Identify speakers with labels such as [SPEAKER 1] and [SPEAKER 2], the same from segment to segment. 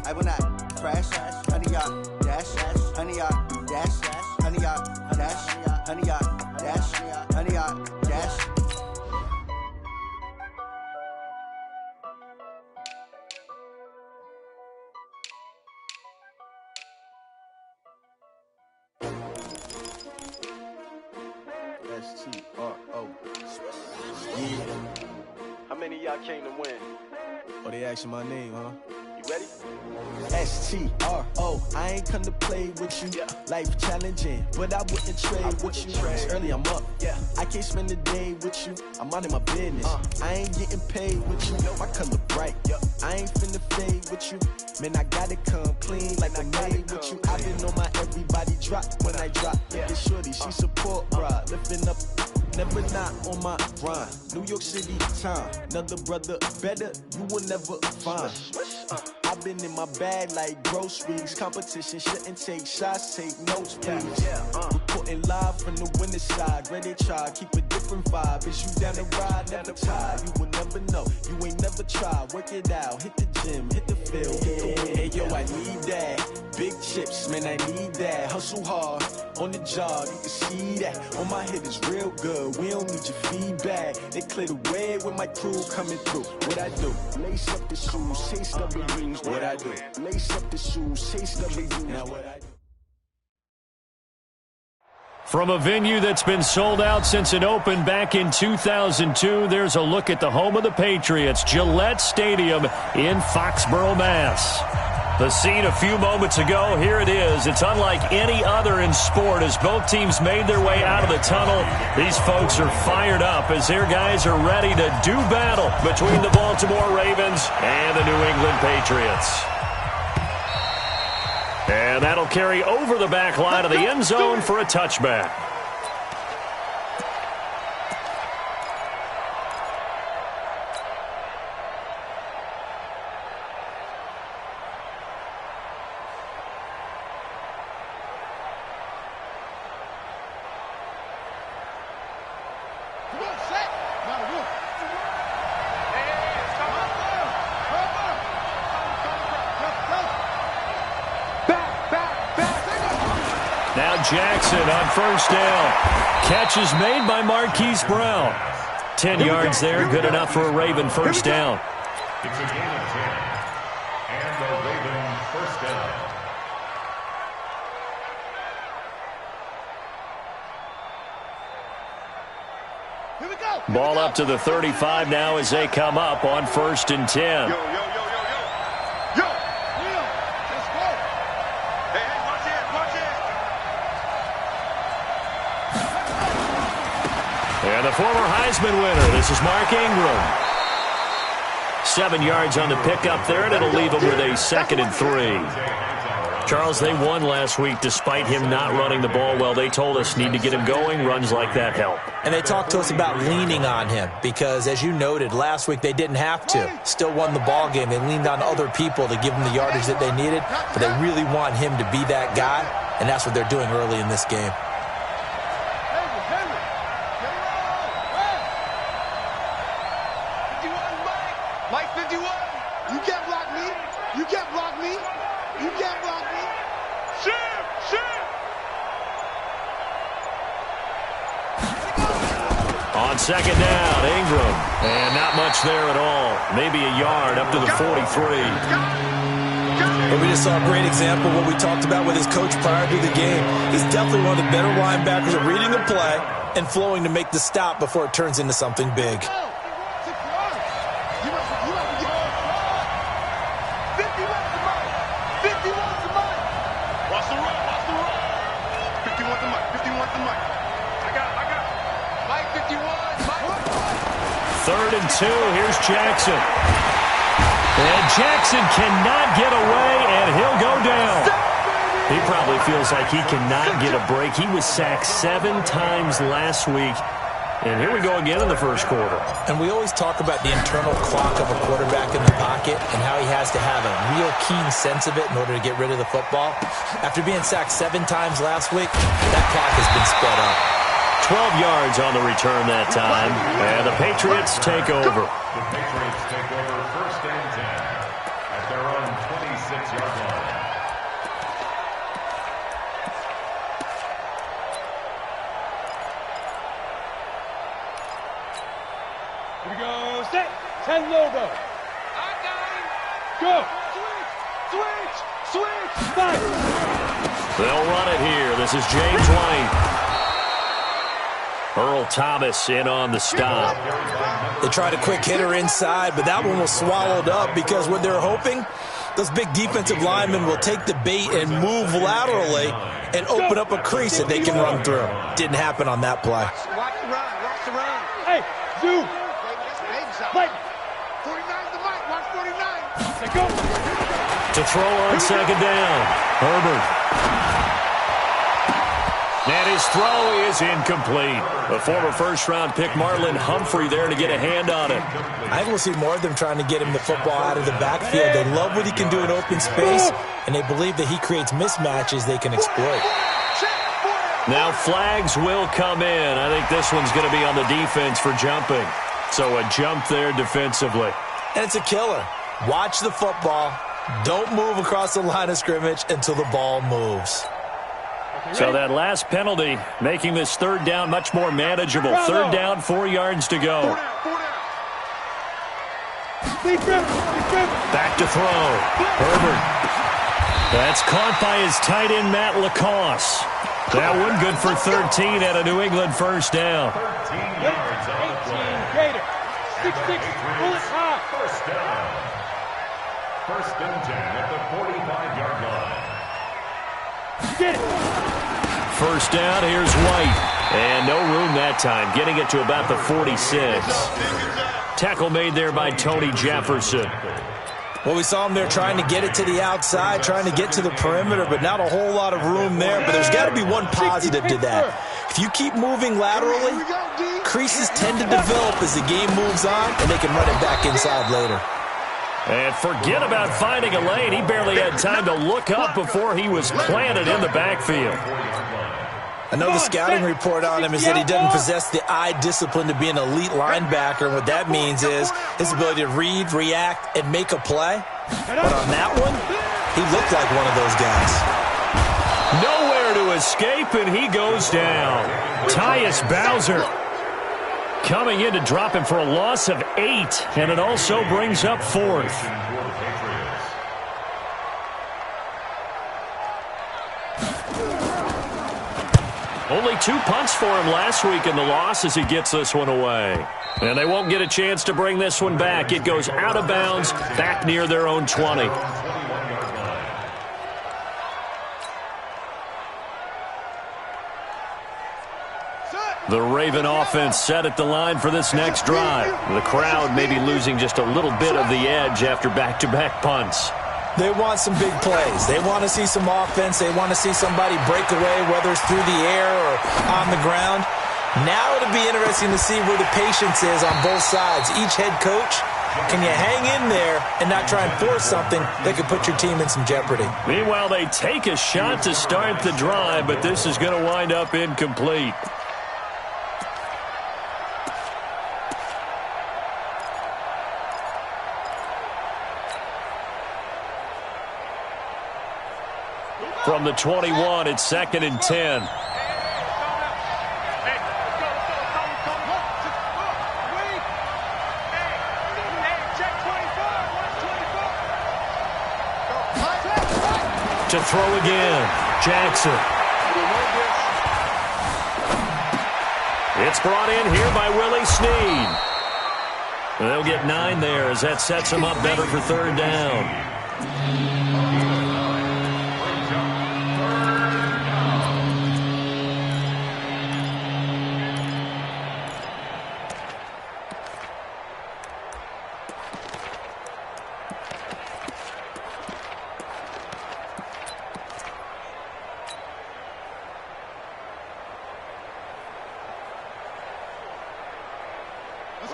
[SPEAKER 1] I will not crash. Honey yacht, dash, honey yacht, dash, honey yacht, dash, honey yacht, dash, honey yacht, dash.
[SPEAKER 2] STRO. Yeah.
[SPEAKER 3] How many of y'all came to win?
[SPEAKER 2] Oh, they asking my name, huh?
[SPEAKER 3] You ready?
[SPEAKER 2] STRO. I ain't come to play with you. Life challenging, but I wouldn't trade with you. It's early, I'm up. I can't spend the day with you. I'm out of my business. I ain't getting paid with you. My color bright. I ain't finna fade with you. Man, I gotta come clean like I made with you. I've been on my everybody drop when I drop. Look at shorty, she support ride. Lifting up, never not on my grind. New York City time. Another brother better, you will never find. I've been in my bag like groceries. Competition shouldn't take shots, take notes, please. Reporting live from the winning side. Ready to try, keep a different vibe. Is you down the ride, never tired. You will never know, you ain't never tried. Work it out, hit the gym, hit the field, hit the win. Hey yo, I need that. Big chips, man, I need that. Hustle hard, on the job, you can see that. On my head is real good, we don't need your feedback. They clear the way with my crew coming through. What I do? Lace up the shoes, chase W's. What I do? Lace up the shoes, chase W's. Now what I do?
[SPEAKER 4] From a venue that's been sold out since it opened back in 2002, there's a look at the home of the Patriots, Gillette Stadium in Foxborough, Mass. The scene a few moments ago, here it is. It's unlike any other in sport as both teams made their way out of the tunnel. These folks are fired up as their guys are ready to do battle between the Baltimore Ravens and the New England Patriots. And that'll carry over the back line of the end zone for a touchback. Jackson on first down. Catch is made by Marquise Brown. 10 yards there, good enough for a Raven first down.
[SPEAKER 5] It's a gain of 10. And the Raven first down.
[SPEAKER 1] Here we go.
[SPEAKER 4] Ball up to the 35 now as they come up on 1st and 10. And the former Heisman winner, this is Mark Ingram. 7 yards on the pickup there, and it'll leave him with a 2nd and 3. Charles, they won last week despite him not running the ball well. They told us need to get him going. Runs like that help.
[SPEAKER 6] And they talked to us about leaning on him because, as you noted, last week they didn't have to. Still won the ball game. They leaned on other people to give them the yardage that they needed, but they really want him to be that guy, and that's what they're doing early in this game.
[SPEAKER 4] Second down, Ingram. And not much there at all. Maybe a yard up to the 43.
[SPEAKER 6] But we just saw a great example of what we talked about with his coach prior to the game. He's definitely one of the better linebackers at reading the play and flowing to make the stop before it turns into something big.
[SPEAKER 4] Third and 2, here's Jackson. And Jackson cannot get away, and he'll go down. He probably feels like he cannot get a break. He was sacked 7 times last week. And here we go again in the first quarter.
[SPEAKER 6] And we always talk about the internal clock of a quarterback in the pocket and how he has to have a real keen sense of it in order to get rid of the football. After being sacked 7 times last week, that clock has been sped up.
[SPEAKER 4] 12 yards on the return that time, and the Patriots take over.
[SPEAKER 5] The Patriots take over 1st and 10 at their own 26 46-yard line.
[SPEAKER 7] Here we go. Set. 10 logo. Go. Switch. Fight.
[SPEAKER 4] They'll run it here. This is James White. Earl Thomas in on the stop.
[SPEAKER 6] They tried a quick hitter inside, but that one was swallowed up because what they're hoping, those big defensive linemen will take the bait and move laterally and open up a crease that they can run through. Didn't happen on that play.
[SPEAKER 7] Watch the run. Hey, Zoo. Fight. 49's the mic. Watch 49. Let's go.
[SPEAKER 4] To throw on second down. Herbert. And his throw is incomplete. The former first-round pick Marlon Humphrey there to get a hand on it.
[SPEAKER 6] I think we'll see more of them trying to get him the football out of the backfield. They love what he can do in open space, and they believe that he creates mismatches they can exploit.
[SPEAKER 4] Now flags will come in. I think this one's going to be on the defense for jumping. So a jump there defensively.
[SPEAKER 6] And it's a killer. Watch the football. Don't move across the line of scrimmage until the ball moves.
[SPEAKER 4] So that last penalty making this third down much more manageable. Third down, 4 yards to go. Back to throw. Herbert. That's caught by his tight end, Matt Lacoste. That one good for 13 at a New England first down.
[SPEAKER 5] 13 yards on the play.
[SPEAKER 7] Gator. 6-6. Bullet high.
[SPEAKER 5] First down. First and 10 at the 45-yard line.
[SPEAKER 7] Get it.
[SPEAKER 4] First down, here's White. And no room that time, getting it to about the 46. Tackle made there by Tony Jefferson.
[SPEAKER 6] Well, we saw him there trying to get it to the outside, trying to get to the perimeter, but not a whole lot of room there. But there's got to be one positive to that. If you keep moving laterally, creases tend to develop as the game moves on, and they can run it back inside later.
[SPEAKER 4] And forget about finding a lane. He barely had time to look up before he was planted in the backfield.
[SPEAKER 6] Another scouting report on him is that he doesn't possess the eye discipline to be an elite linebacker. And what that means is his ability to read, react, and make a play. But on that one, he looked like one of those guys.
[SPEAKER 4] Nowhere to escape, and he goes down. Tyus Bowser coming in to drop him for a loss of 8, and it also brings up 4th. Only 2 punts for him last week in the loss as he gets this one away. And they won't get a chance to bring this one back. It goes out of bounds, back near their own 20. The Raven offense set at the line for this next drive. The crowd may be losing just a little bit of the edge after back-to-back punts.
[SPEAKER 6] They want some big plays. They want to see some offense. They want to see somebody break away, whether it's through the air or on the ground. Now it'll be interesting to see where the patience is on both sides. Each head coach, can you hang in there and not try and force something that could put your team in some jeopardy?
[SPEAKER 4] Meanwhile, they take a shot to start the drive, but this is going to wind up incomplete. From the 21, it's 2nd and 10. To throw again, Jackson. It's brought in here by Willie Snead. They'll get 9 there as that sets them up better for 3rd down.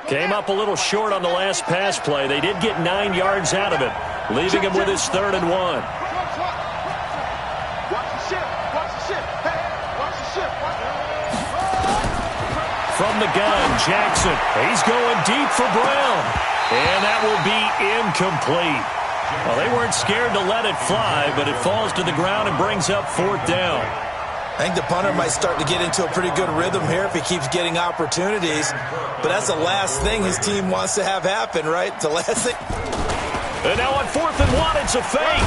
[SPEAKER 4] Came up a little short on the last pass play. They did get 9 yards out of it, leaving him with his 3rd and 1. From the gun, Jackson. He's going deep for Brown. And that will be incomplete. Well, they weren't scared to let it fly, but it falls to the ground and brings up 4th down.
[SPEAKER 6] I think the punter might start to get into a pretty good rhythm here if he keeps getting opportunities. But that's the last thing his team wants to have happen, right? The last thing.
[SPEAKER 4] And now on 4th and 1, it's a fake.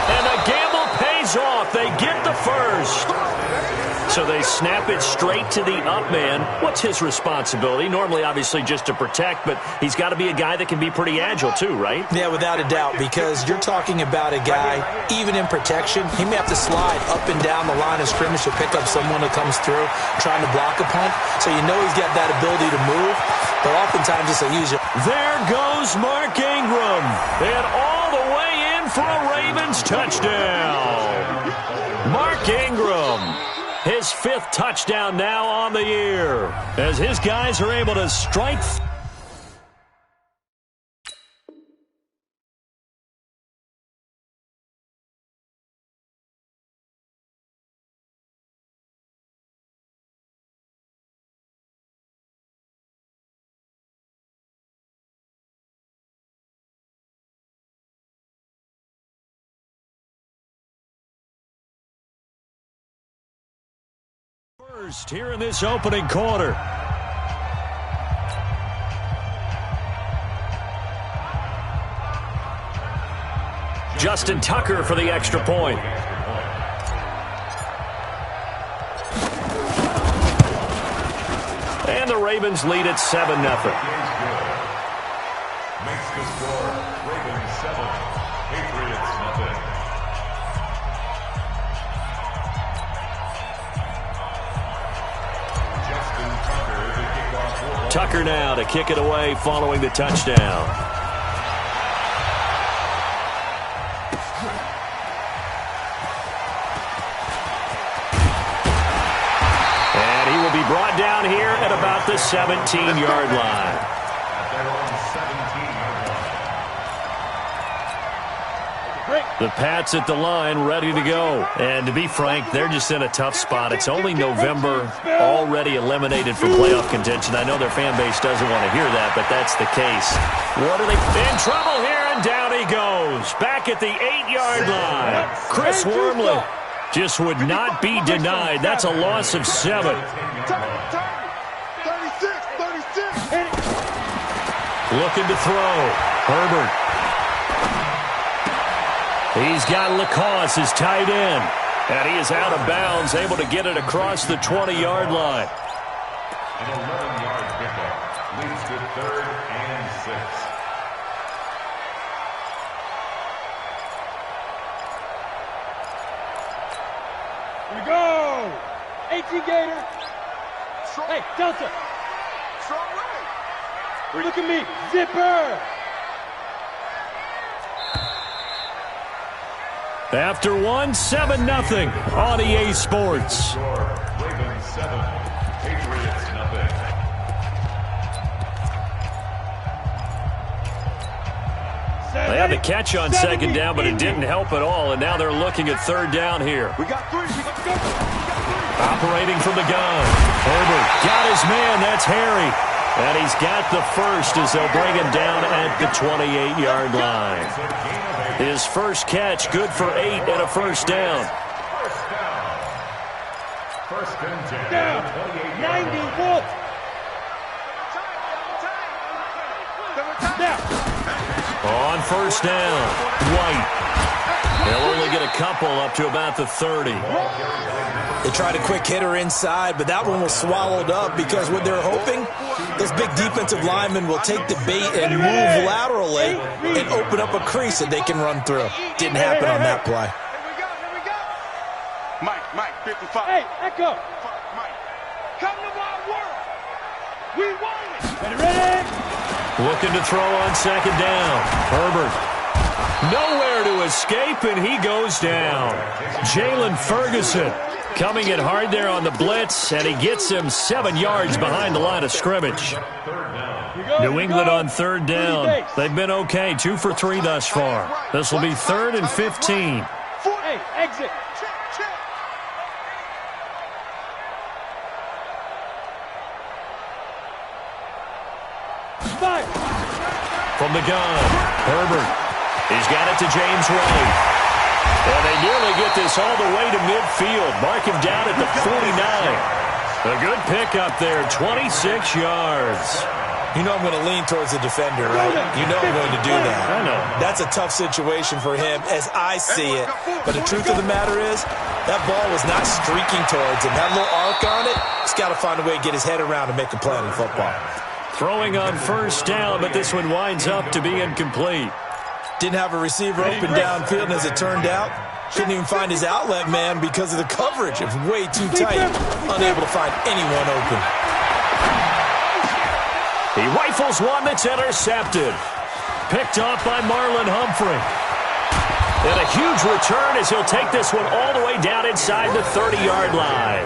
[SPEAKER 4] And the gamble pays off. They get the first. So they snap it straight to the up man. What's his responsibility? Normally, obviously, just to protect, but he's got to be a guy that can be pretty agile too, right?
[SPEAKER 6] Yeah, without a doubt, because you're talking about a guy, even in protection, he may have to slide up and down the line of scrimmage to pick up someone that comes through trying to block a punt. So you know he's got that ability to move, but oftentimes it's a user.
[SPEAKER 4] There goes Mark Ingram, and all the way in for a Ravens touchdown. Mark Ingram. His 5th touchdown now on the year as his guys are able to strike. First here in this opening quarter. Justin Tucker for the extra point. And the Ravens lead at 7-0.
[SPEAKER 5] Makes the score Ravens 7, Patriots nothing.
[SPEAKER 4] Tucker now to kick it away following the touchdown. And he will be brought down here at about the 17-yard line.
[SPEAKER 5] At their own 17-yard line.
[SPEAKER 4] The Pats at the line, ready to go. And to be frank, they're just in a tough spot. It's only November, already eliminated from playoff contention. I know their fan base doesn't want to hear that, but that's the case. What are they in trouble here? And down he goes. Back at the 8-yard line. Chris Wormley just would not be denied. That's a loss of 7.
[SPEAKER 7] 36.
[SPEAKER 4] Looking to throw. Herbert. He's got Lacoste, his tight end. And he is out of bounds, able to get it across the 20-yard line.
[SPEAKER 5] An 11-yard pickup leads to 3rd and 6.
[SPEAKER 7] Here we go. 18 Gator. Hey, Delta. Look at me. Zipper.
[SPEAKER 4] After 1, 7-0 on EA Sports.
[SPEAKER 5] Ravens 7, Patriots nothing.
[SPEAKER 4] They had the catch on 2nd down, but it didn't help at all, and now they're looking at 3rd down here.
[SPEAKER 7] We got 3.
[SPEAKER 4] Operating from the gun. Herbert got his man. That's Harry. And he's got the first as they'll bring him down at the 28-yard line. His first catch, good for 8 and a first down.
[SPEAKER 5] First and 10.
[SPEAKER 7] Down. 91. Down.
[SPEAKER 4] On first down, White. They'll only get a couple up to about the 30.
[SPEAKER 6] They tried a quick hitter inside, but that one was swallowed up because what they're hoping, those big defensive linemen will take the bait and move laterally and open up a crease that they can run through. Didn't happen on that play.
[SPEAKER 7] Here we go. Mike, 55. Hey, Echo. Mike, come to my world. We want it. Ready?
[SPEAKER 4] Looking to throw on 2nd down. Herbert. Nowhere to escape, and he goes down. Jalen Ferguson coming in hard there on the blitz, and he gets him 7 yards behind the line of scrimmage. New England on 3rd down. They've been okay, 2 for 3 thus far. This will be 3rd and 15.
[SPEAKER 7] Hey, exit. Fire.
[SPEAKER 4] From the gun, Herbert He's got it to James Wright. And they nearly get this all the way to midfield. Mark him down at the 49. A good pickup there, 26 yards.
[SPEAKER 6] You know I'm going to lean towards the defender, right? You know I'm going to do that.
[SPEAKER 4] I know.
[SPEAKER 6] That's a tough situation for him as I see it. But the truth of the matter is, that ball was not streaking towards him. That little arc on it, he's got to find a way to get his head around and make a play in football.
[SPEAKER 4] Throwing on first down, but this one winds up to be incomplete.
[SPEAKER 6] Didn't have a receiver open downfield, and as it turned out, couldn't even find his outlet man because of the coverage. It was way too tight, unable to find anyone open.
[SPEAKER 4] He rifles one that's intercepted. Picked off by Marlon Humphrey. And a huge return as he'll take this one all the way down inside the 30-yard line.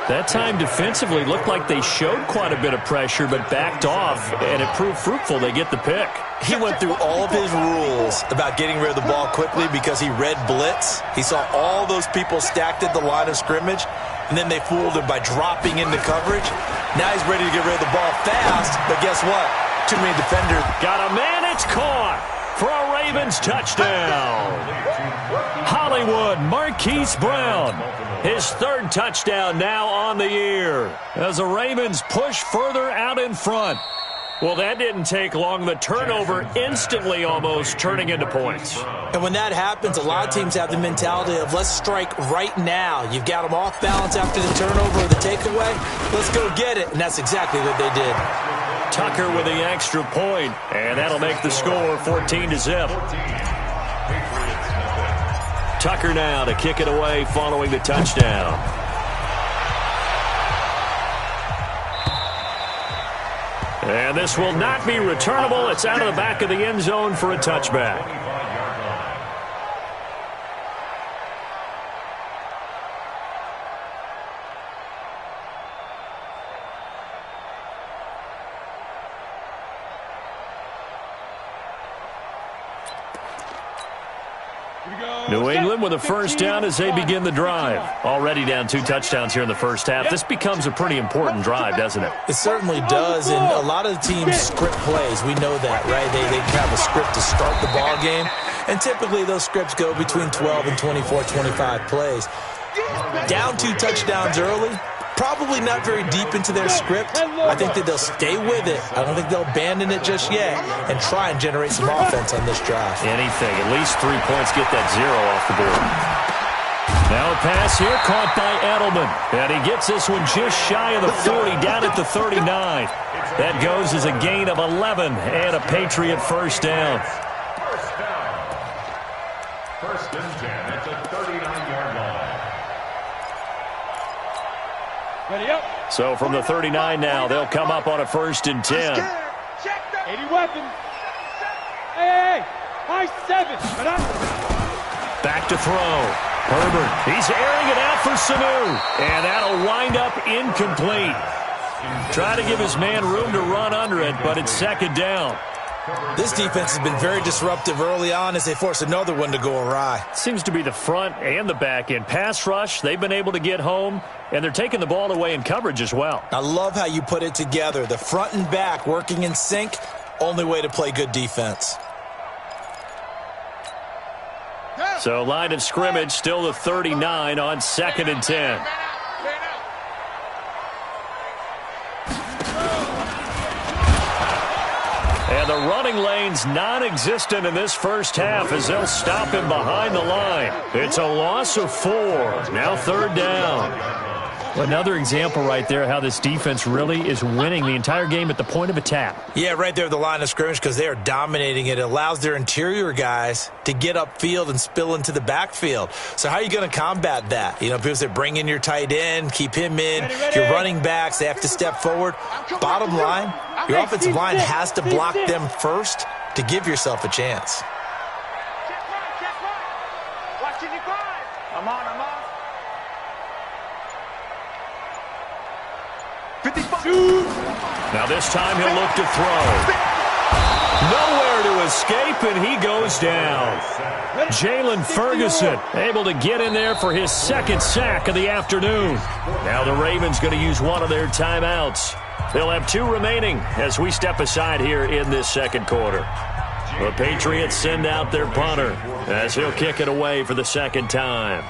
[SPEAKER 4] That time defensively looked like they showed quite a bit of pressure but backed off, and it proved fruitful. They get the pick.
[SPEAKER 6] He went through all of his rules about getting rid of the ball quickly because he read blitz. He saw all those people stacked at the line of scrimmage, and then they fooled him by dropping into coverage. Now he's ready to get rid of the ball fast, but guess what? Too many defenders.
[SPEAKER 4] Got a man, it's caught for a Ravens touchdown. Hollywood Marquise Brown, his third touchdown now on the year as the Ravens push further out in front. Well, that didn't take long. The turnover instantly almost turning into points.
[SPEAKER 6] And when that happens, a lot of teams have the mentality of let's strike right now. You've got them off balance after the turnover or the takeaway. Let's go get it. And that's exactly what they did.
[SPEAKER 4] Tucker with the extra point, and that'll make the score 14-0. Tucker now to kick it away following the touchdown. And this will not be returnable. It's out of the back of the end zone for a touchback. New England with a first down as they begin the drive. Already down 2 touchdowns here in the first half. This becomes a pretty important drive, doesn't it?
[SPEAKER 6] It certainly does, and a lot of the teams script plays. We know that, right? They have a script to start the ball game, and typically those scripts go between 12 and 24, 25 plays. Down 2 touchdowns early, probably not very deep into their script. I think that they'll stay with it. I don't think they'll abandon it just yet and try and generate some offense on this drive.
[SPEAKER 4] Anything. At least 3 points get that 0 off the board. Now a pass here caught by Edelman. And he gets this one just shy of the 40, down at the 39. That goes as a gain of 11 and a Patriot first down.
[SPEAKER 5] First and 10 at the 39-yard line.
[SPEAKER 4] So from the 39 now, they'll come up on a first and 10.
[SPEAKER 7] 80 weapons. Hey, high 7.
[SPEAKER 4] Back to throw. Herbert, he's airing it out for Sanu. And that'll wind up incomplete. Try to give his man room to run under it, but it's second down.
[SPEAKER 6] This defense has been very disruptive early on as they force another one to go awry.
[SPEAKER 4] Seems to be the front and the back end. Pass rush, they've been able to get home, and they're taking the ball away in coverage as well.
[SPEAKER 6] I love how you put it together. The front and back working in sync, only way to play good defense.
[SPEAKER 4] So line of scrimmage still the 39 on second and 10. And the running lane's non-existent in this first half as they'll stop him behind the line. It's a loss of 4. Now third down. Another example right there how this defense really is winning the entire game at the point of attack.
[SPEAKER 6] Yeah, right there at the line of scrimmage because they are dominating it. It allows their interior guys to get upfield and spill into the backfield. So how are you going to combat that? You know, people say bring in your tight end, keep him in. Your running backs, they have to step forward. Bottom line, your offensive line has to block them first to give yourself a chance.
[SPEAKER 4] Now this time he'll look to throw. Nowhere to escape, and he goes down. Jalen Ferguson able to get in there for his second sack of the afternoon. Now the Ravens going to use one of their timeouts. They'll have 2 remaining as we step aside here in this second quarter. The Patriots send out their punter as he'll kick it away for the second time.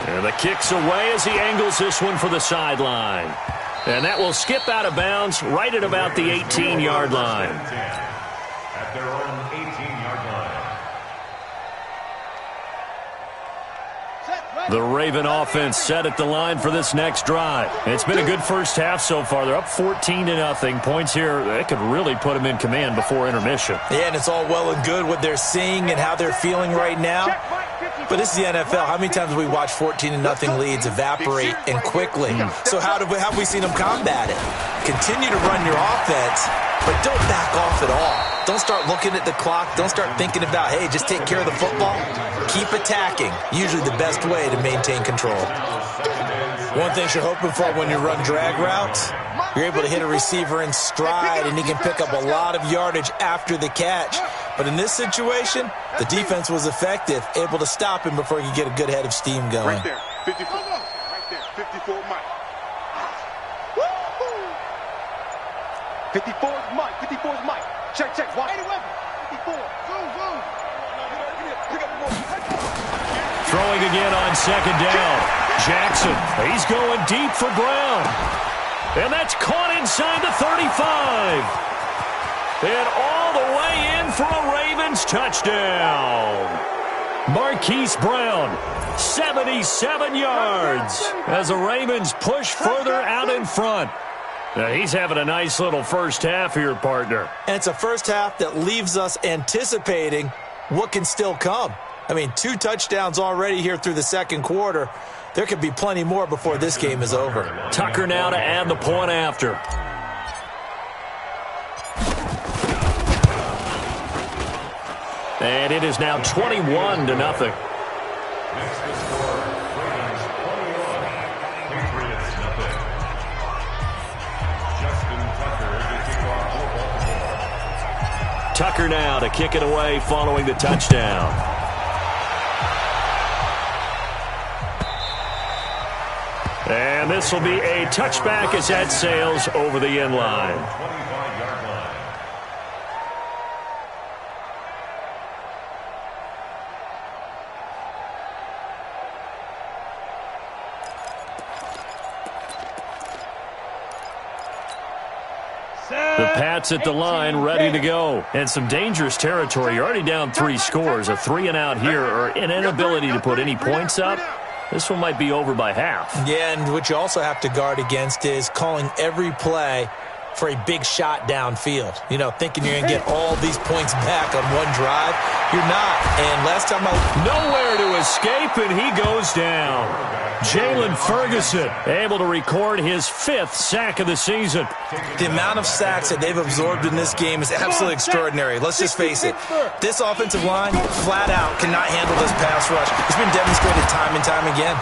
[SPEAKER 4] And the kick's away as he angles this one for the sideline. And that will skip out of bounds right at about the 18-yard line.
[SPEAKER 5] At their own 18-yard line.
[SPEAKER 4] The Raven offense set at the line for this next drive. It's been a good first half so far. They're up 14-0. Points here, they could really put them in command before intermission.
[SPEAKER 6] Yeah, and it's all well and good what they're seeing and how they're feeling right now. But this is the NFL. How many times have we watched 14-0 leads evaporate and quickly? So how have we seen them combat it? Continue to run your offense, but don't back off at all. Don't start looking at the clock. Don't start thinking about, hey, just take care of the football. Keep attacking. Usually the best way to maintain control. One thing you're hoping for when you run drag routes, you're able to hit a receiver in stride, and he can pick up a lot of yardage after the catch. But in this situation, the defense was effective, able to stop him before he could get a good head of steam going.
[SPEAKER 7] Right there, 54. Right there, 54 Mike. 54 is Mike. 54 is Mike. Check. Watch. 54.
[SPEAKER 4] Throwing again on second down. Jackson, he's going deep for Brown. And that's caught inside the 35. And all the way in for a Ravens touchdown. Marquise Brown, 77 yards as the Ravens push further out in front. Now, he's having a nice little first half here, partner.
[SPEAKER 6] And it's a first half that leaves us anticipating what can still come. I mean, 2 touchdowns already here through the second quarter. There could be plenty more before this game is over.
[SPEAKER 4] Tucker now to add the point after. And it is now 21-0.
[SPEAKER 5] Next to score, Ravens 21, Patriots nothing. Justin Tucker to kick off football.
[SPEAKER 4] Tucker now to kick it away following the touchdown. And this will be a touchback as that sails over the end line.
[SPEAKER 5] 25-yard line.
[SPEAKER 4] The Pats at the line, ready to go. And some dangerous territory. You're already down 3 scores. A 3-and-out here, or an inability to put any points up. This one might be over by half.
[SPEAKER 6] Yeah, and what you also have to guard against is calling every play for a big shot downfield. You know, thinking you're going to get all these points back on one drive. You're not. And last time
[SPEAKER 4] nowhere to escape, and he goes down. Jalen Ferguson able to record his 5th sack of the season.
[SPEAKER 6] The amount of sacks that they've absorbed in this game is absolutely extraordinary. Let's just face it. This offensive line, flat out, cannot handle this pass rush. It's been demonstrated time and time again.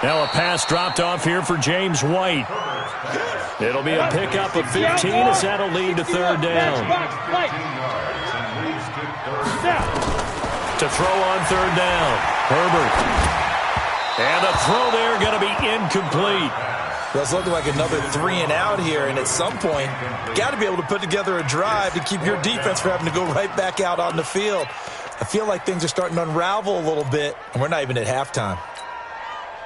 [SPEAKER 4] Now a pass dropped off here for James White. It'll be a pickup of 15 as that'll lead to third down. To throw on third down, Herbert. And a throw there going to be incomplete.
[SPEAKER 6] Well, it's looking like another 3-and-out here, and at some point, got to be able to put together a drive to keep your defense from having to go right back out on the field. I feel like things are starting to unravel a little bit, and we're not even at halftime.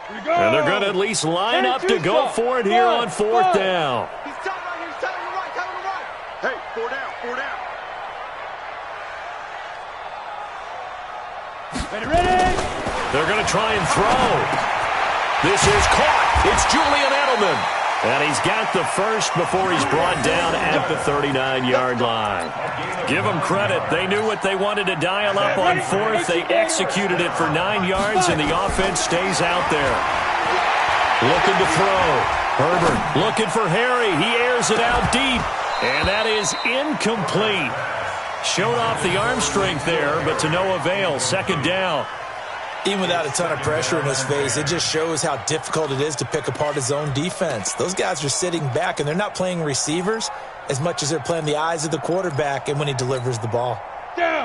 [SPEAKER 4] And they're going to at least line up to go for it here on 4th down.
[SPEAKER 7] He's telling right here. He's telling you right. Telling you right. Hey, 4 down. 4 down.
[SPEAKER 4] Ready? They're going to try and throw. This is caught. It's Julian Edelman. And he's got the first before he's brought down at the 39-yard line. Give them credit. They knew what they wanted to dial up on 4th. They executed it for 9 yards, and the offense stays out there. Looking to throw. Herbert looking for Harry. He airs it out deep, and that is incomplete. Showed off the arm strength there, but to no avail. Second down.
[SPEAKER 6] Even without a ton of pressure in his face, it just shows how difficult it is to pick apart his own defense. Those guys are sitting back, and they're not playing receivers as much as they're playing the eyes of the quarterback and when he delivers the ball.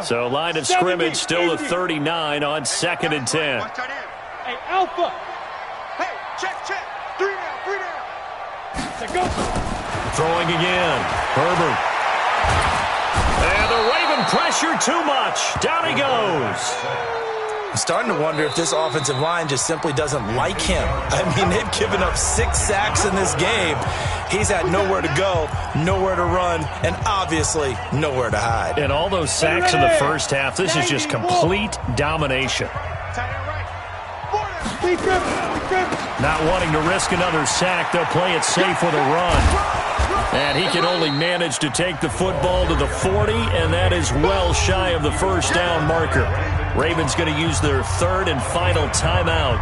[SPEAKER 4] So line of scrimmage still the 39 on 2nd and 10.
[SPEAKER 7] Hey, Alpha. Hey, check. 3 down.
[SPEAKER 4] Throwing again. Herbert. Giving pressure too much. Down he goes.
[SPEAKER 6] I'm starting to wonder if this offensive line just simply doesn't like him. I mean, they've given up 6 sacks in this game. He's had nowhere to go, nowhere to run, and obviously nowhere to hide.
[SPEAKER 4] And all those sacks in the first half, this is just complete domination. Not wanting to risk another sack, they'll play it safe with a run. And he can only manage to take the football to the 40, and that is well shy of the first down marker. Ravens going to use their third and final timeout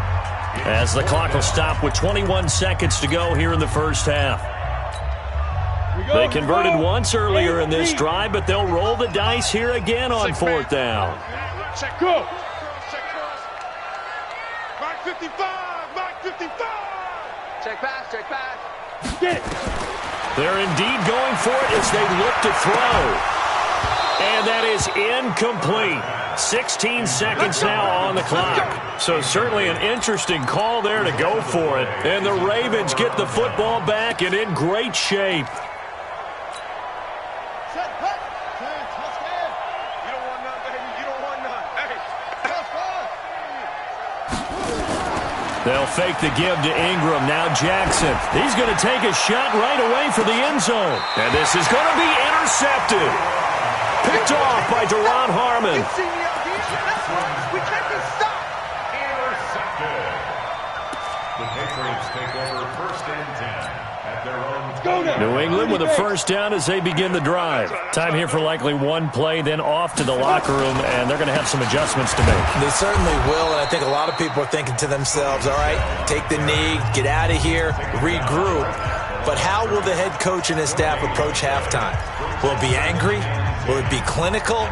[SPEAKER 4] as the clock will stop with 21 seconds to go here in the first half. They converted once earlier in this drive, but they'll roll the dice here again on fourth down.
[SPEAKER 7] Check go. Mark 55. Mark 55. Check pass. Check pass. Get it.
[SPEAKER 4] They're indeed going for it as they look to throw. And that is incomplete. 16 seconds now on the clock. So certainly an interesting call there to go for it. And the Ravens get the football back and in great shape. They'll fake the give to Ingram. Now Jackson. He's going to take a shot right away for the end zone. And this is going to be intercepted. Picked off by Duron Harmon.
[SPEAKER 7] We can't be stopped.
[SPEAKER 5] Intercepted. The Patriots take over first and 10 at their own.
[SPEAKER 4] New England with a first down as they begin the drive. Time here for likely one play, then off to the locker room, and they're going to have some adjustments to make.
[SPEAKER 6] They certainly will, and I think a lot of people are thinking to themselves, all right, take the knee, get out of here, regroup. But how will the head coach and his staff approach halftime? Will it be angry? Will it be clinical?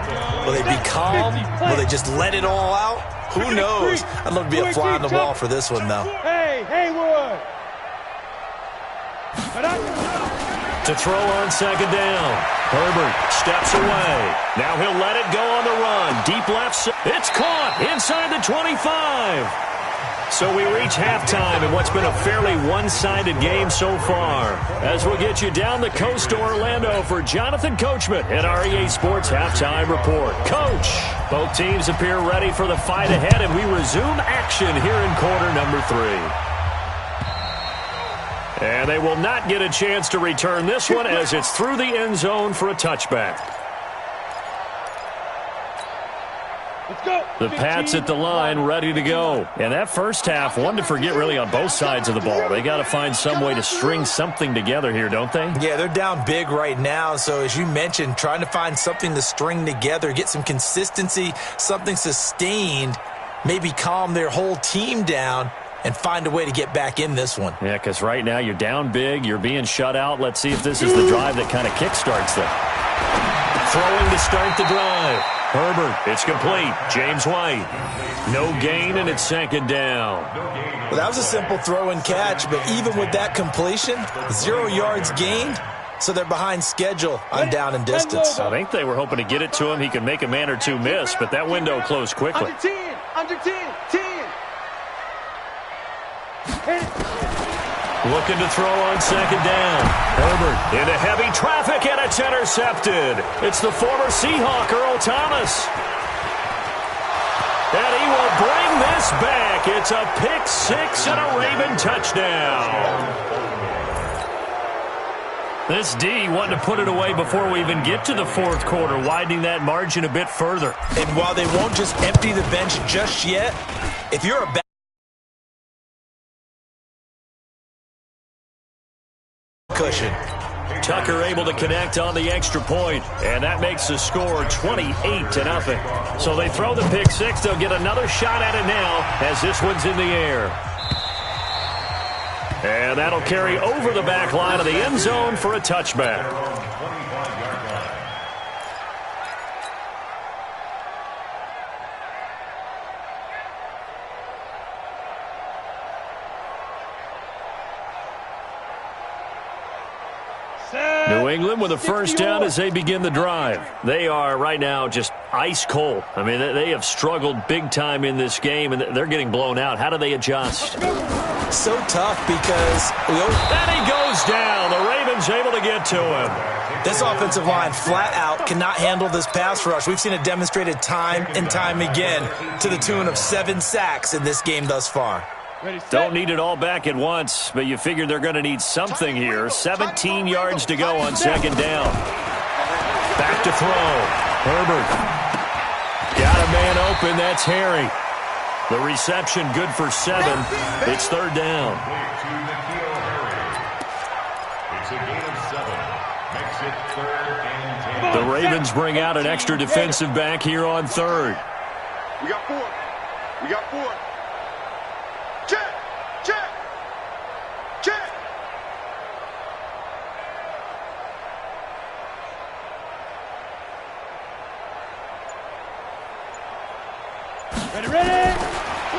[SPEAKER 6] Will they be calm? Will they just let it all out? Who knows? I'd love to be a fly on the wall for this one, though.
[SPEAKER 7] Hey, Haywood.
[SPEAKER 4] To throw on second down. Herbert steps away. Now he'll let it go on the run. Deep left. It's caught inside the 25. So we reach halftime in what's been a fairly one-sided game so far. As we'll get you down the coast to Orlando for Jonathan Coachman at our EA Sports Halftime Report. Coach, both teams appear ready for the fight ahead, and we resume action here in quarter number 3. And they will not get a chance to return this one as it's through the end zone for a touchback. The Pats at the line, ready to go. And that first half, one to forget really on both sides of the ball. They got to find some way to string something together here, don't they?
[SPEAKER 6] Yeah, they're down big right now. So as you mentioned, trying to find something to string together, get some consistency, something sustained, maybe calm their whole team down and find a way to get back in this one.
[SPEAKER 4] Yeah, because right now you're down big, you're being shut out. Let's see if this is the drive that kind of kickstarts them. Throwing to start the drive. Herbert, it's complete. James White. No gain, and it's second down.
[SPEAKER 6] Well, that was a simple throw and catch, but even with that completion, 0 yards gained, so they're behind schedule on down and distance.
[SPEAKER 4] I think they were hoping to get it to him. He could make a man or two miss, but that window closed quickly.
[SPEAKER 7] Under 10.
[SPEAKER 4] Looking to throw on second down. Herbert into heavy traffic, and it's intercepted. It's the former Seahawk, Earl Thomas. And he will bring this back. It's a pick six and a Raven touchdown. This D wanting to put it away before we even get to the fourth quarter, widening that margin a bit further.
[SPEAKER 6] And while they won't just empty the bench just yet, if you're a cushion.
[SPEAKER 4] Tucker able to connect on the extra point, and that makes the score 28-0. So they throw the pick six. They'll get another shot at it now as this one's in the air. And that'll carry over the back line of the end zone for a touchback. New England with a first down as they begin the drive. They are right now just ice cold. I mean, they have struggled big time in this game, and they're getting blown out. How do they adjust?
[SPEAKER 6] So tough because...
[SPEAKER 4] And he goes down. The Ravens able to get to him.
[SPEAKER 6] This offensive line flat out cannot handle this pass rush. We've seen it demonstrated time and time again to the tune of 7 sacks in this game thus far.
[SPEAKER 4] Don't need it all back at once, but you figure they're going to need something here. 17 yards to go on second down. Back to throw. Herbert. Got a man open. That's Harry. The reception good for 7. It's third down.
[SPEAKER 5] It's a gain of 7. Makes it 3rd and 10.
[SPEAKER 4] The Ravens bring out an extra defensive back here on third.
[SPEAKER 7] We got 4. We got 4. Check. Check. Check.
[SPEAKER 8] Ready.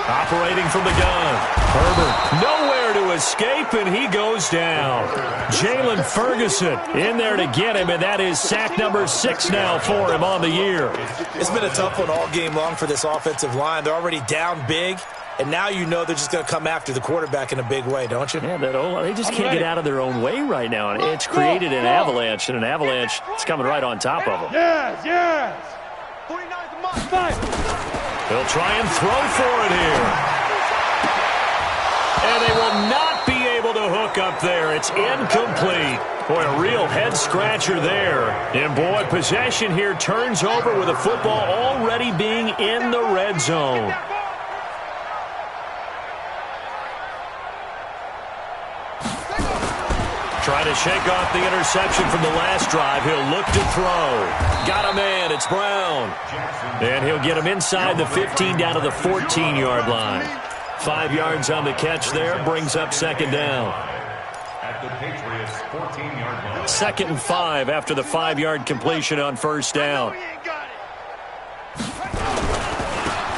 [SPEAKER 4] Operating from the gun. Herbert nowhere to escape, and he goes down. Jalen Ferguson in there to get him, and that is sack number 6 now for him on the year.
[SPEAKER 6] It's been a tough one all game long for this offensive line. They're already down big, and now you know they're just going to come after the quarterback in a big way, don't you?
[SPEAKER 4] Yeah, they just can't get out of their own way right now, and it's created an avalanche, and an avalanche is coming right on top of them.
[SPEAKER 8] Yes.
[SPEAKER 7] 49's a must.
[SPEAKER 4] They'll try and throw for it here. And they will not be able to hook up there. It's incomplete. Boy, a real head-scratcher there. And, boy, possession here turns over with the football already being in the red zone. Try to shake off the interception from the last drive. He'll look to throw. Got a man. It's Brown. And he'll get him inside the 15 down to the 14-yard line. 5 yards on the catch there. Brings up second down.
[SPEAKER 5] At the Patriots' 14-yard line.
[SPEAKER 4] 2nd and 5 after the 5-yard completion on first down.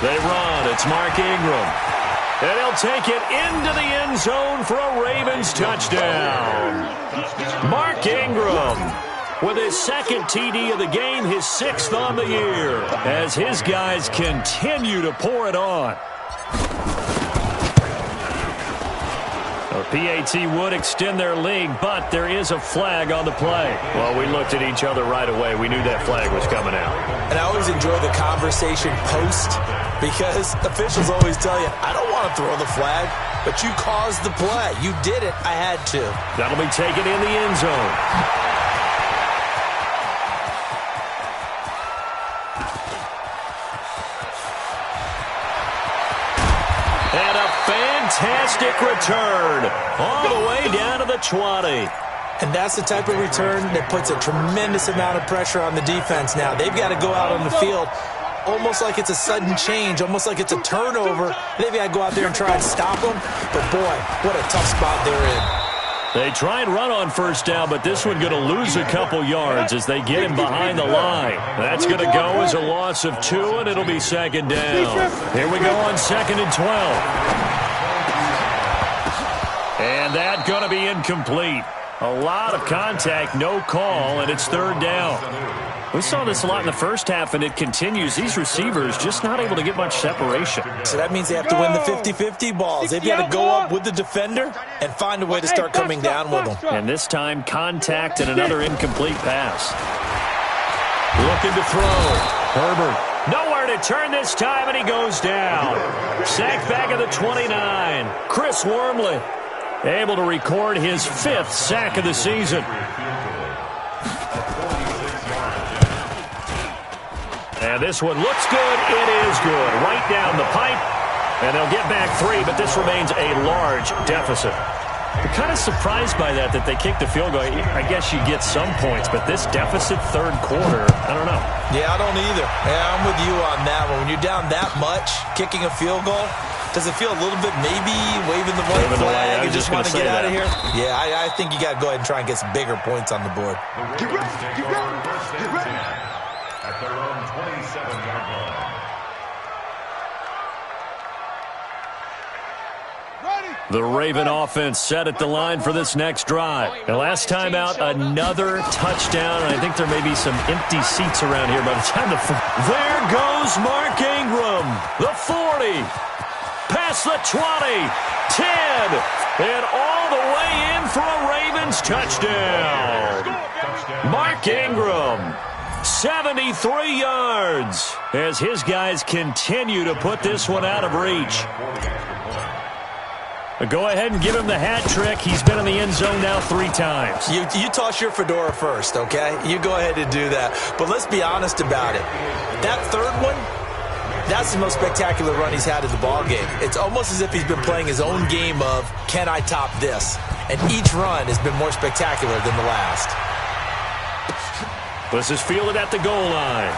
[SPEAKER 4] They run. It's Mark Ingram. And he'll take it into the end zone for a Ravens touchdown. Mark Ingram with his 2nd TD of the game, his 6th on the year, as his guys continue to pour it on. PAT would extend their lead, but there is a flag on the play. Well, we looked at each other right away. We knew that flag was coming out.
[SPEAKER 6] And I always enjoy the conversation post because officials always tell you, I don't want to throw the flag, but you caused the play. You did it. I had to.
[SPEAKER 4] That'll be taken in the end zone. And a fantastic return all the way down to the 20.
[SPEAKER 6] And that's the type of return that puts a tremendous amount of pressure on the defense now. They've got to go out on the field almost like it's a sudden change, almost like it's a turnover. They've got to go out there and try and stop them. But, boy, what a tough spot they're in.
[SPEAKER 4] They try and run on first down, but this one going to lose a couple yards as they get him behind the line. That's going to go as a loss of 2, and it'll be second down. Here we go on 2nd and 12. And that's going to be incomplete. A lot of contact, no call, and it's third down. We saw this a lot in the first half, and it continues. These receivers just not able to get much separation.
[SPEAKER 6] So that means they have to win the 50-50 balls. They've got to go up with the defender and find a way to start coming down with them.
[SPEAKER 4] And this time, contact and another incomplete pass. Looking to throw. Herbert. Nowhere to turn this time, and he goes down. Sacked back at the 29. Chris Wormley able to record his 5th sack of the season. And this one looks good. It is good. Right down the pipe. And they'll get back 3, but this remains a large deficit. I'm kind of surprised by that they kicked the field goal. I guess you get some points, but this deficit third quarter, I don't know.
[SPEAKER 6] Yeah, I don't either. Yeah, I'm with you on that one. When you're down that much, kicking a field goal, does it feel a little bit maybe waving the white flag and just want to get out of here? Yeah, I think you got to go ahead and try and get some bigger points on the board.
[SPEAKER 5] Get ready. At their own 27-yard line.
[SPEAKER 4] The Raven offense set at the line for this next drive. And last time out, another touchdown. And I think there may be some empty seats around here by the time there goes Mark Ingram, the 40. Past the 20, 10, and all the way in for a Ravens touchdown. Mark Ingram, 73 yards, as his guys continue to put this one out of reach. Go ahead and give him the hat trick. He's been in the end zone now 3 times.
[SPEAKER 6] You toss your fedora first, okay? You go ahead and do that. But let's be honest about it. That third one, that's the most spectacular run he's had in the ballgame. It's almost as if he's been playing his own game of, can I top this? And each run has been more spectacular than the last.
[SPEAKER 4] This is fielded at the goal line.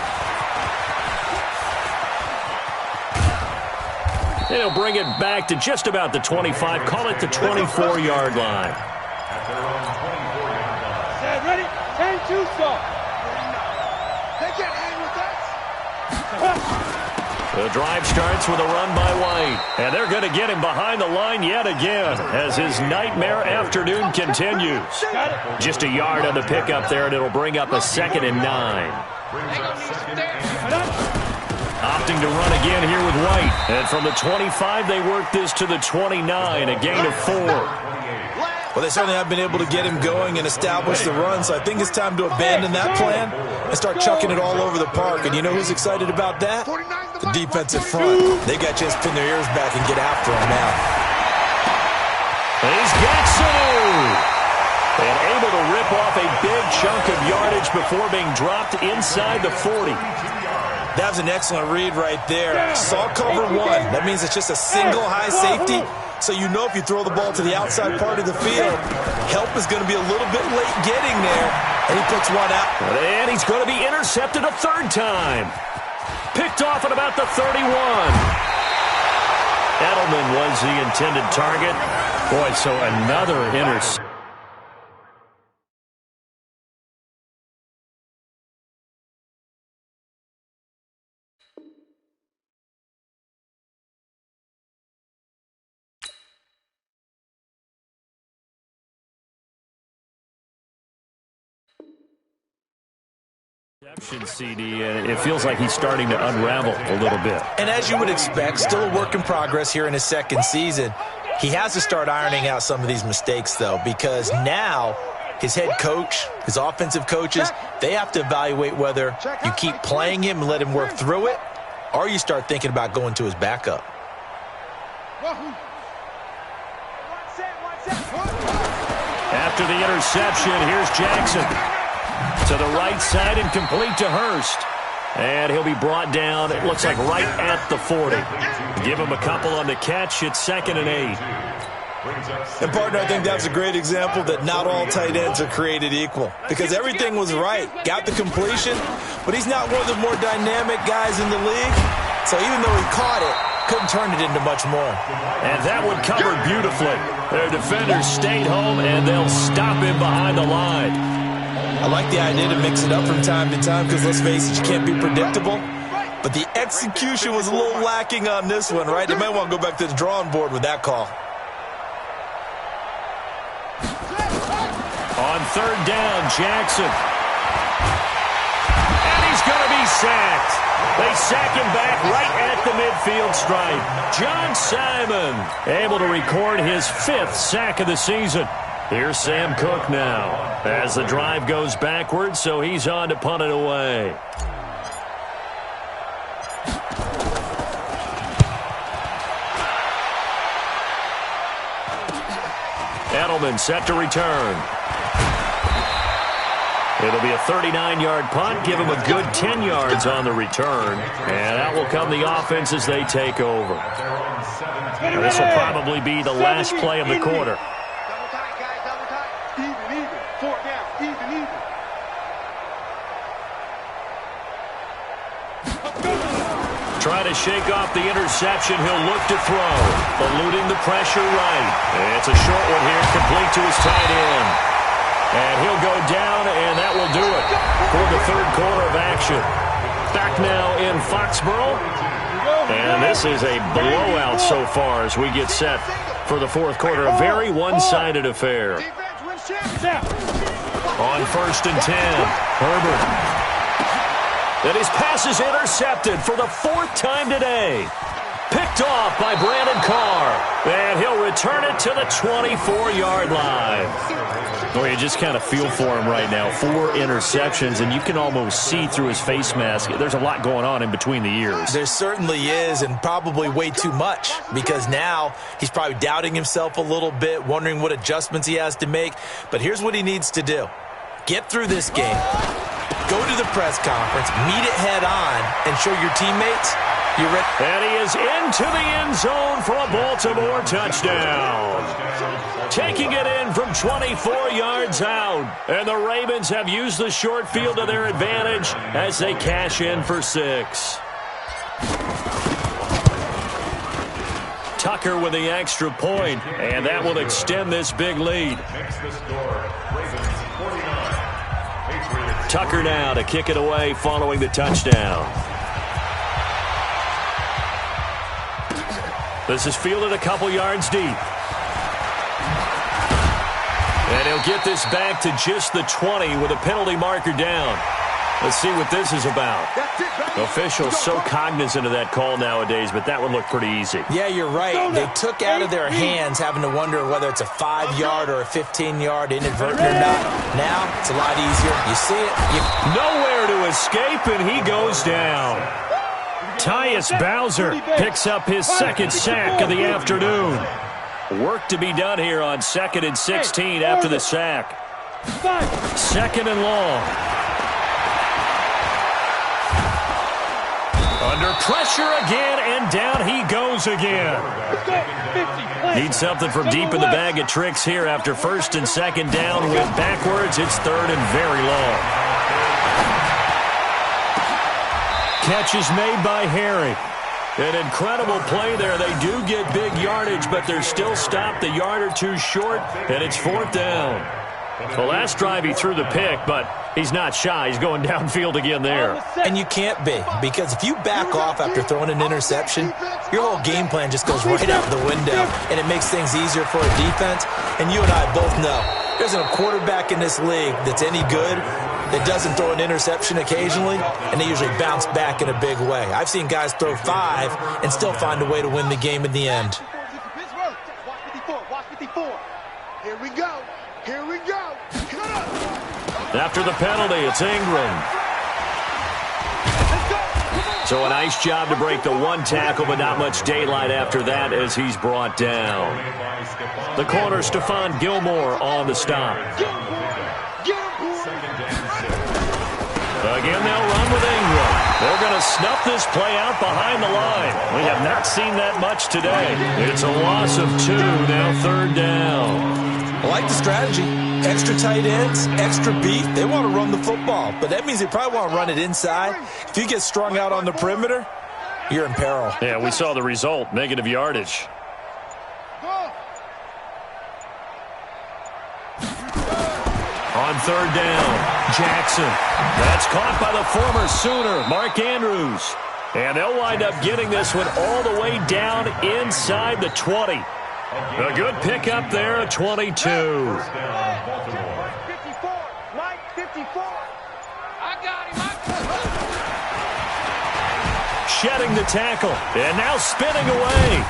[SPEAKER 4] He'll bring it back to just about the 25. Call it the 24-yard line.
[SPEAKER 7] Ready? 10-2 stop. They can't hang with us.
[SPEAKER 4] The drive starts with a run by White. And they're going to get him behind the line yet again as his nightmare afternoon continues. Just a yard on the pickup there, and it'll bring up a 2nd and 9. Opting to run again here with White. And from the 25, they work this to the 29, a gain of 4.
[SPEAKER 6] Well, they certainly have been able to get him going and establish the run, so I think it's time to abandon that plan and start chucking it all over the park. And you know who's excited about that? The defensive front. They got a chance to pin their ears back and get after him now.
[SPEAKER 4] He's got Sanu. And able to rip off a big chunk of yardage before being dropped inside the 40.
[SPEAKER 6] That was an excellent read right there. Saw cover 1. That means it's just a single high safety. So you know if you throw the ball to the outside part of the field, help is going to be a little bit late getting there. And he puts one out.
[SPEAKER 4] And he's going to be intercepted a 3rd time. Picked off at about the 31. Edelman was the intended target. Boy, so another interception. CD, and it feels like he's starting to unravel a little bit.
[SPEAKER 6] And as you would expect, still a work in progress here in his 2nd season. He has to start ironing out some of these mistakes, though, because now his head coach, his offensive coaches, they have to evaluate whether you keep playing him and let him work through it, or you start thinking about going to his backup.
[SPEAKER 4] After the interception, here's Jackson. To the right side and complete to Hurst. And he'll be brought down, it looks like right at the 40. Give him a couple on the catch. It's 2nd and 8.
[SPEAKER 6] And, partner, I think that's a great example that not all tight ends are created equal. Because everything was right. Got the completion, but he's not one of the more dynamic guys in the league. So even though he caught it, couldn't turn it into much more.
[SPEAKER 4] And that one covered beautifully. Their defenders stayed home, and they'll stop him behind the line.
[SPEAKER 6] I like the idea to mix it up from time to time because, let's face it, you can't be predictable. But the execution was a little lacking on this one, right? They might want to go back to the drawing board with that call.
[SPEAKER 4] On 3rd down, Jackson. And he's going to be sacked. They sack him back right at the midfield stripe. John Simon able to record his 5th sack of the season. Here's Sam Cook now as the drive goes backwards, so he's on to punt it away. Edelman set to return. It'll be a 39-yard punt. Give him a good 10 yards on the return. And out will come the offense as they take over. Now, this will probably be the last play of the quarter. Trying to shake off the interception. He'll look to throw. Eluding the pressure right. It's a short one here, complete to his tight end. And he'll go down, and that will do it for the 3rd quarter of action. Back now in Foxborough. And this is a blowout so far as we get set for the 4th quarter. A very one-sided affair. On 1st and 10, Herbert. And his pass is intercepted for the 4th time today. Picked Picked off by Brandon Carr. And he'll return it to the 24-yard line. Well, you just kind of feel for him right now. 4 interceptions, and you can almost see through his face mask. There's a lot going on in between the ears.
[SPEAKER 6] There certainly is, and probably way too much, because now he's probably doubting himself a little bit, wondering what adjustments he has to make. But here's what he needs to do. Get through this game, go to the press conference, meet it head on, and show your teammates you're ready.
[SPEAKER 4] And he is into the end zone for a Baltimore touchdown. Taking it in from 24 yards out. And the Ravens have used the short field to their advantage as they cash in for 6. Tucker with the extra point, and that will extend this big lead. Tucker now to kick it away following the touchdown. This is fielded a couple yards deep. And he'll get this back to just the 20 with a penalty marker down. Let's see what this is about. Officials so cognizant of that call nowadays, but that would look pretty easy.
[SPEAKER 6] Yeah, you're right. They took out of their hands having to wonder whether it's a 5-yard or a 15-yard inadvertent or not. Now, it's a lot easier. You see it.
[SPEAKER 4] Nowhere to escape, and he goes down. Tyus Bowser picks up his second sack of the afternoon. Work to be done here on 2nd and 16 after the sack. 2nd and long. Under pressure again, and down he goes again. Need something from deep in the bag of tricks here after 1st and 2nd down. Went backwards. It's 3rd and very long. Catch is made by Harry. An incredible play there. They do get big yardage, but they're still stopped a yard or two short, and it's 4th down. The last drive he threw the pick, but he's not shy. He's going downfield again there.
[SPEAKER 6] And you can't be, because if you back off after throwing an interception, your whole game plan just goes right out the window, and it makes things easier for a defense. And you and I both know there isn't a quarterback in this league that's any good that doesn't throw an interception occasionally, and they usually bounce back in a big way. I've seen guys throw 5 and still find a way to win the game in the end.
[SPEAKER 7] Here we go. Here we go.
[SPEAKER 4] After the penalty, it's Ingram. So a nice job to break the 1 tackle, but not much daylight after that as he's brought down. The corner, Stephon Gilmore on the stop. Again, they'll run with Ingram. They're going to snuff this play out behind the line. We have not seen that much today. It's a loss of 2, now 3rd down.
[SPEAKER 6] I like the strategy. Extra tight ends, extra beef. They want to run the football, but that means they probably want to run it inside. If you get strung out on the perimeter, you're in peril.
[SPEAKER 4] Yeah, we saw the result, negative yardage. On 3rd down, Jackson. That's caught by the former Sooner, Mark Andrews. And they'll wind up getting this one all the way down inside the 20. A good pickup there at 22.
[SPEAKER 7] 54. Mike, 54. I got him.
[SPEAKER 4] Shedding the tackle. And now spinning away.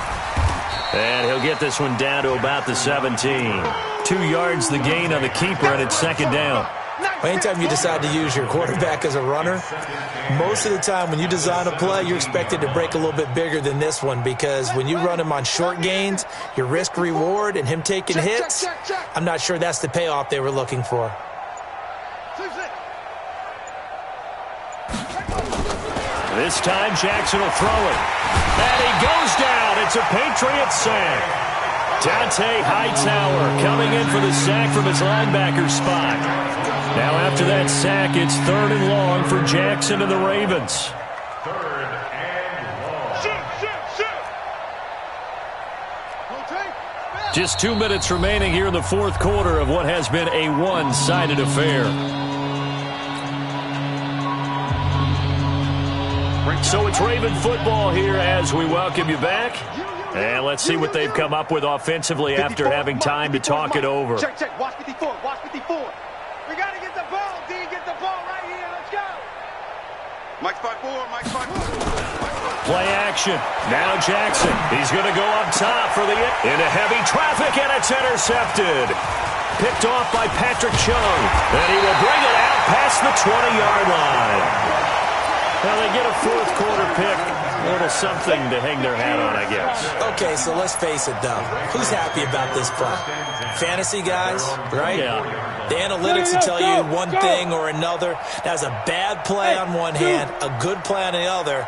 [SPEAKER 4] And he'll get this one down to about the 17. 2 yards the gain on the keeper, and it's 2nd down.
[SPEAKER 6] Anytime you decide to use your quarterback as a runner, most of the time when you design a play, you're expected to break a little bit bigger than this one, because when you run him on short gains, your risk-reward and him taking hits, I'm not sure that's the payoff they were looking for.
[SPEAKER 4] This time Jackson will throw it. And he goes down. It's a Patriots sack. Dante Hightower coming in for the sack from his linebacker spot. Now after that sack, it's 3rd and long for Jackson and the Ravens.
[SPEAKER 5] 3rd and long.
[SPEAKER 4] Just 2 minutes remaining here in the 4th quarter of what has been a one-sided affair. So it's Raven football here as we welcome you back. And let's see what they've come up with offensively after having time to talk it over.
[SPEAKER 7] Check. Watch 54. Watch 54. We got to get the ball, D. Get the ball right here. Let's go. Mike 5-4. Mike 5-4.
[SPEAKER 4] Play action. Now Jackson. He's going to go up top for the into heavy traffic, and it's intercepted. Picked off by Patrick Chung. And he will bring it out past the 20-yard line. Well, they get a fourth quarter pick. A little something to hang their hat on, I guess.
[SPEAKER 6] Okay, so let's face it, though. Who's happy about this play? Fantasy guys, right?
[SPEAKER 4] Yeah.
[SPEAKER 6] The analytics will tell you one thing or another. That's a bad play on one hand, a good play on the other,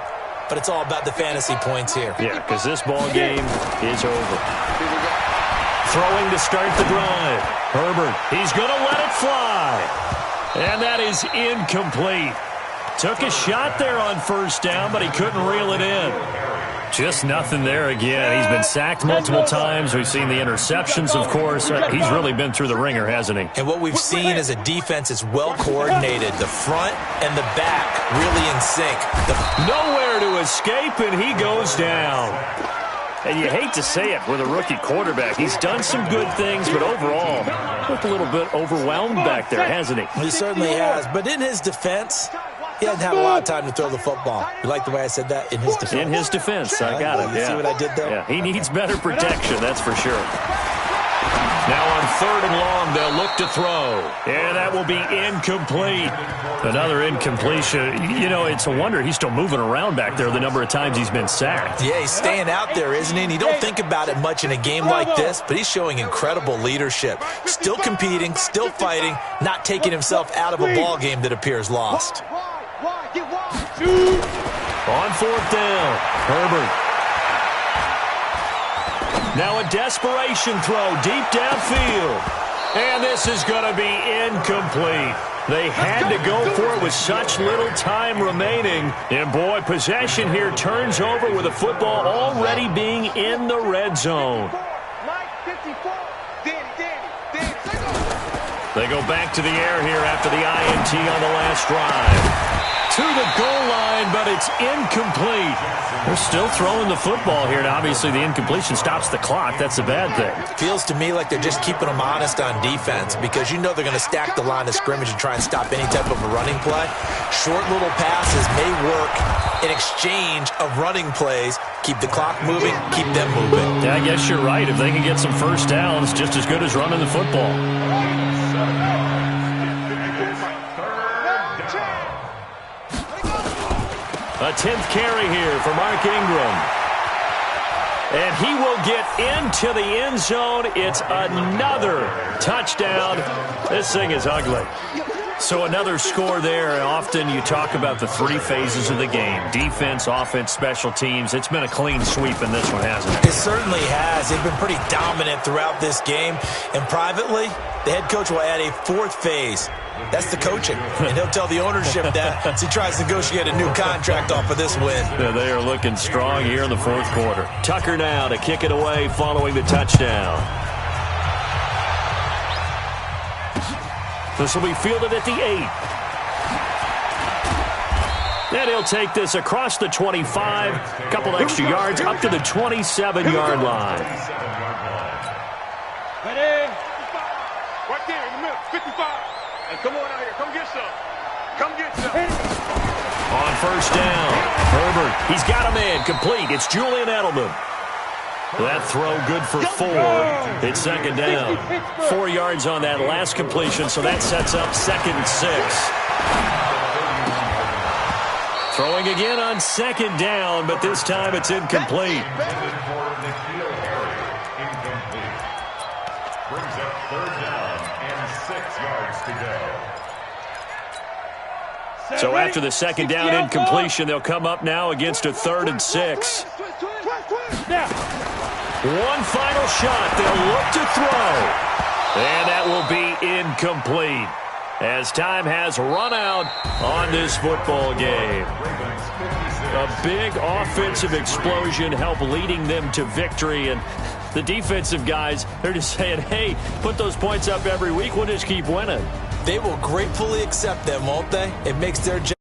[SPEAKER 6] but it's all about the fantasy points here.
[SPEAKER 4] Yeah, because this ball game is over. Throwing to start the drive. Herbert, he's going to let it fly. And that is incomplete. Took a shot there on first down, but he couldn't reel it in. Just nothing there again. He's been sacked multiple times. We've seen the interceptions, of course. He's really been through the ringer, hasn't he?
[SPEAKER 6] And what we've seen is a defense that's well-coordinated. The front and the back really in sync.
[SPEAKER 4] Nowhere to escape, and he goes down. And you hate to say it with a rookie quarterback. He's done some good things, but overall, looked a little bit overwhelmed back there, hasn't he?
[SPEAKER 6] He certainly has. But in his defense, he hasn't had a lot of time to throw the football. You like the way I said that? In his defense.
[SPEAKER 4] In his defense. I got it.
[SPEAKER 6] You see what I did there?
[SPEAKER 4] Yeah, he needs better protection, that's for sure. Now on 3rd and long, they'll look to throw. And that will be incomplete. Another incompletion. You know, it's a wonder he's still moving around back there the number of times he's been sacked.
[SPEAKER 6] Yeah, he's staying out there, isn't he? And you don't think about it much in a game like this, but he's showing incredible leadership. Still competing, still fighting, not taking himself out of a ball game that appears lost.
[SPEAKER 4] On 4th down, Herbert. Now a desperation throw deep downfield. And this is going to be incomplete. They had to go for it with such little time remaining. And, boy, possession here turns over with the football already being in the red zone. They go back to the air here after the INT on the last drive. To the goal line, but it's incomplete. They're still throwing the football here, and obviously the incompletion stops the clock. That's a bad thing.
[SPEAKER 6] Feels to me like they're just keeping them honest on defense because you know they're going to stack the line of scrimmage and try and stop any type of a running play. Short little passes may work in exchange of running plays. Keep the clock moving, keep them moving.
[SPEAKER 4] Yeah, I guess you're right. If they can get some first downs, just as good as running the football. A 10th carry here for Mark Ingram. And he will get into the end zone. It's another touchdown. This thing is ugly. So another score there. Often you talk about the 3 phases of the game. Defense, offense, special teams. It's been a clean sweep in this one, hasn't it?
[SPEAKER 6] It certainly has. They've been pretty dominant throughout this game. And privately, the head coach will add a 4th phase. That's the coaching. And he'll tell the ownership that as he tries to negotiate a new contract off of this win.
[SPEAKER 4] Yeah, they are looking strong here in the 4th quarter. Tucker now to kick it away following the touchdown. This will be fielded at the 8. And he'll take this across the 25. A couple extra yards up to the 27-yard line.
[SPEAKER 7] Right there in the middle, 55. And come on out here. Come get some. Come get some.
[SPEAKER 4] On 1st down, Herbert. He's got a man complete. It's Julian Edelman. That throw good for 4. It's 2nd down. 4 yards on that last completion, so that sets up 2nd and 6. Throwing again on 2nd down, but this time it's incomplete.
[SPEAKER 5] Brings up 3rd down and 6 yards to go.
[SPEAKER 4] So after the 2nd down incompletion, they'll come up now against a 3rd and 6. One final shot. They'll look to throw. And that will be incomplete as time has run out on this football game. A big offensive explosion helped leading them to victory. And the defensive guys, they're just saying, hey, put those points up every week. We'll just keep winning.
[SPEAKER 6] They will gratefully accept them, won't they? It makes their job